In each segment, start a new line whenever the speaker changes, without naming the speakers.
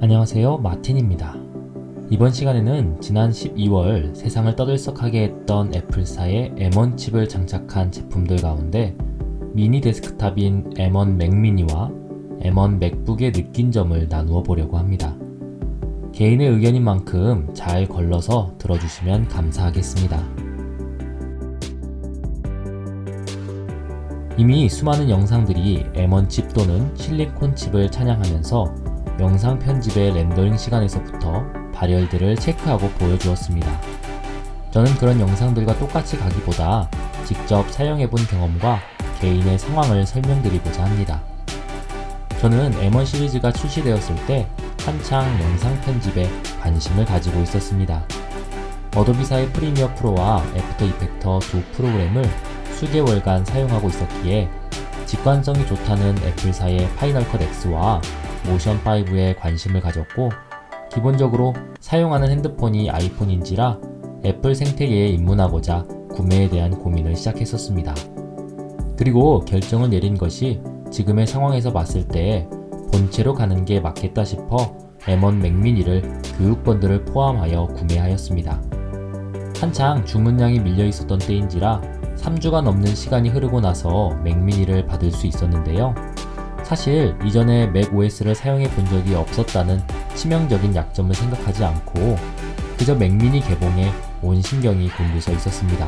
안녕하세요, 마틴입니다. 이번 시간에는 지난 12월 세상을 떠들썩하게 했던 애플사의 M1 칩을 장착한 제품들 가운데 미니 데스크탑인 M1 맥미니와 M1 맥북에 느낀 점을 나누어 보려고 합니다. 개인의 의견인 만큼 잘 걸러서 들어주시면 감사하겠습니다. 이미 수많은 영상들이 M1 칩 또는 실리콘 칩을 찬양하면서 영상 편집의 렌더링 시간에서부터 발열들을 체크하고 보여주었습니다. 저는 그런 영상들과 똑같이 가기보다 직접 사용해본 경험과 개인의 상황을 설명드리고자 합니다. 저는 M1 시리즈가 출시되었을 때 한창 영상 편집에 관심을 가지고 있었습니다. 어도비사의 프리미어 프로와 애프터 이펙터 두 프로그램을 수개월간 사용하고 있었기에 직관성이 좋다는 애플사의 파이널 컷 X와 모션 5에 관심을 가졌고, 기본적으로 사용하는 핸드폰이 아이폰인지라 애플 생태계에 입문하고자 구매에 대한 고민을 시작했었습니다. 그리고 결정을 내린 것이 지금의 상황에서 봤을 때 본체로 가는 게 맞겠다 싶어 M1 맥미니를 교육 번들을 포함하여 구매하였습니다. 한창 주문량이 밀려 있었던 때인지라 3주가 넘는 시간이 흐르고 나서 맥미니를 받을 수 있었는데요. 사실 이전에 맥OS를 사용해 본 적이 없었다는 치명적인 약점을 생각하지 않고 그저 맥미니 개봉에 온 신경이 곤두서 있었습니다.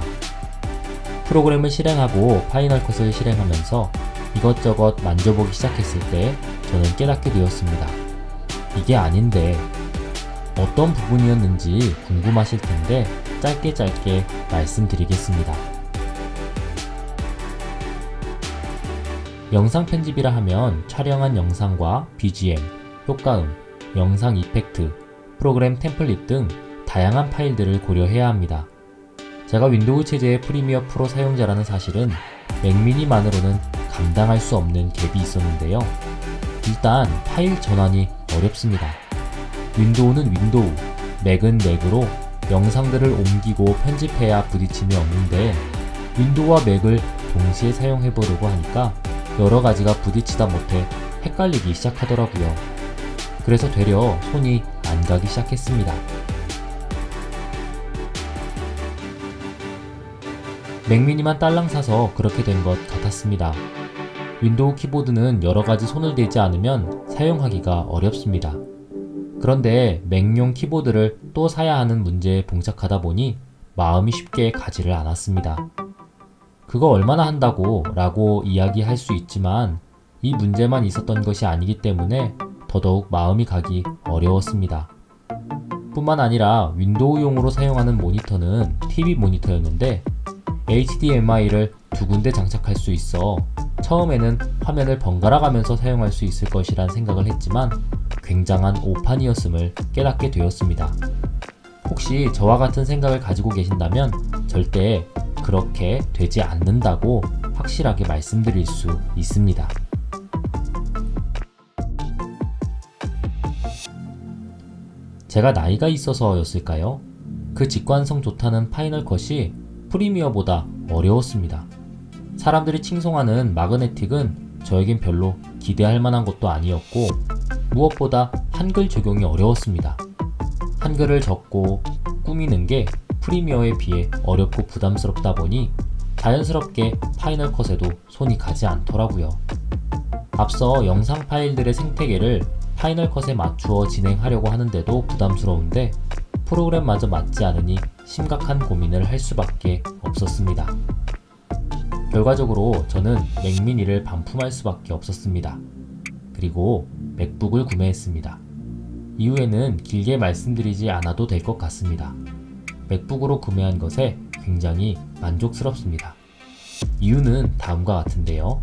프로그램을 실행하고 파이널 컷을 실행하면서 이것저것 만져보기 시작했을 때 저는 깨닫게 되었습니다. 이게 아닌데 어떤 부분이었는지 궁금하실 텐데 짧게 말씀드리겠습니다. 영상 편집이라 하면 촬영한 영상과 BGM, 효과음, 영상 이펙트, 프로그램 템플릿 등 다양한 파일들을 고려해야 합니다. 제가 윈도우 체제의 프리미어 프로 사용자라는 사실은 맥미니만으로는 감당할 수 없는 갭이 있었는데요. 일단 파일 전환이 어렵습니다. 윈도우는 윈도우, 맥은 맥으로 영상들을 옮기고 편집해야 부딪힘이 없는데 윈도우와 맥을 동시에 사용해보려고 하니까 여러 가지가 부딪히다 못해 헷갈리기 시작하더라고요. 그래서 되려 손이 안 가기 시작했습니다. 맥미니만 딸랑 사서 그렇게 된 것 같았습니다. 윈도우 키보드는 여러 가지 손을 대지 않으면 사용하기가 어렵습니다. 그런데 맥용 키보드를 또 사야 하는 문제에 봉착하다 보니 마음이 쉽게 가지를 않았습니다. 그거 얼마나 한다고 라고 이야기할 수 있지만 이 문제만 있었던 것이 아니기 때문에 더더욱 마음이 가기 어려웠습니다. 뿐만 아니라 윈도우용으로 사용하는 모니터는 TV 모니터였는데 HDMI를 두 군데 장착할 수 있어 처음에는 화면을 번갈아 가면서 사용할 수 있을 것이란 생각을 했지만 굉장한 오판이었음을 깨닫게 되었습니다. 혹시 저와 같은 생각을 가지고 계신다면 절대 그렇게 되지 않는다고 확실하게 말씀드릴 수 있습니다. 제가 나이가 있어서였을까요? 그 직관성 좋다는 파이널 컷이 프리미어보다 어려웠습니다. 사람들이 칭송하는 마그네틱은 저에겐 별로 기대할 만한 것도 아니었고 무엇보다 한글 적용이 어려웠습니다. 한글을 적고 꾸미는 게 프리미어에 비해 어렵고 부담스럽다 보니 자연스럽게 파이널 컷에도 손이 가지 않더라고요. 앞서 영상 파일들의 생태계를 파이널 컷에 맞추어 진행하려고 하는데도 부담스러운데 프로그램마저 맞지 않으니 심각한 고민을 할 수밖에 없었습니다. 결과적으로 저는 맥미니를 반품할 수밖에 없었습니다. 그리고 맥북을 구매했습니다. 이후에는 길게 말씀드리지 않아도 될 것 같습니다. 맥북으로 구매한 것에 굉장히 만족스럽습니다. 이유는 다음과 같은데요.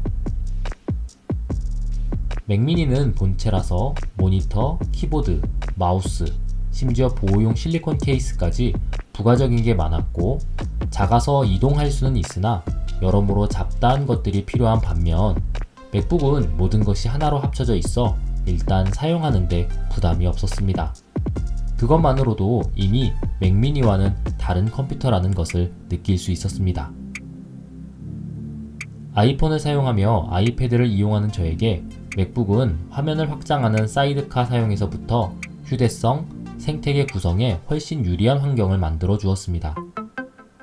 맥미니는 본체라서 모니터, 키보드, 마우스, 심지어 보호용 실리콘 케이스까지 부가적인 게 많았고 작아서 이동할 수는 있으나 여러모로 잡다한 것들이 필요한 반면 맥북은 모든 것이 하나로 합쳐져 있어 일단 사용하는데 부담이 없었습니다. 그것만으로도 이미 맥미니와는 다른 컴퓨터라는 것을 느낄 수 있었습니다. 아이폰을 사용하며 아이패드를 이용하는 저에게 맥북은 화면을 확장하는 사이드카 사용에서부터 휴대성, 생태계 구성에 훨씬 유리한 환경을 만들어 주었습니다.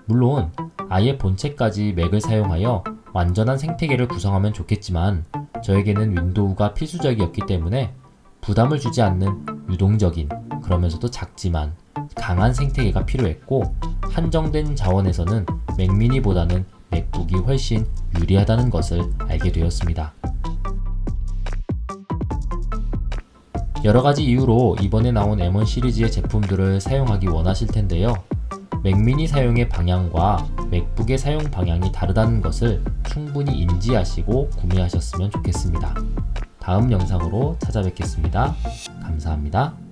물론 아예 본체까지 맥을 사용하여 완전한 생태계를 구성하면 좋겠지만 저에게는 윈도우가 필수적이었기 때문에 부담을 주지 않는 유동적인, 그러면서도 작지만 강한 생태계가 필요했고, 한정된 자원에서는 맥미니보다는 맥북이 훨씬 유리하다는 것을 알게 되었습니다. 여러가지 이유로 이번에 나온 M1 시리즈의 제품들을 사용하기 원하실 텐데요. 맥미니 사용의 방향과 맥북의 사용 방향이 다르다는 것을 충분히 인지하시고 구매하셨으면 좋겠습니다. 다음 영상으로 찾아뵙겠습니다. 감사합니다.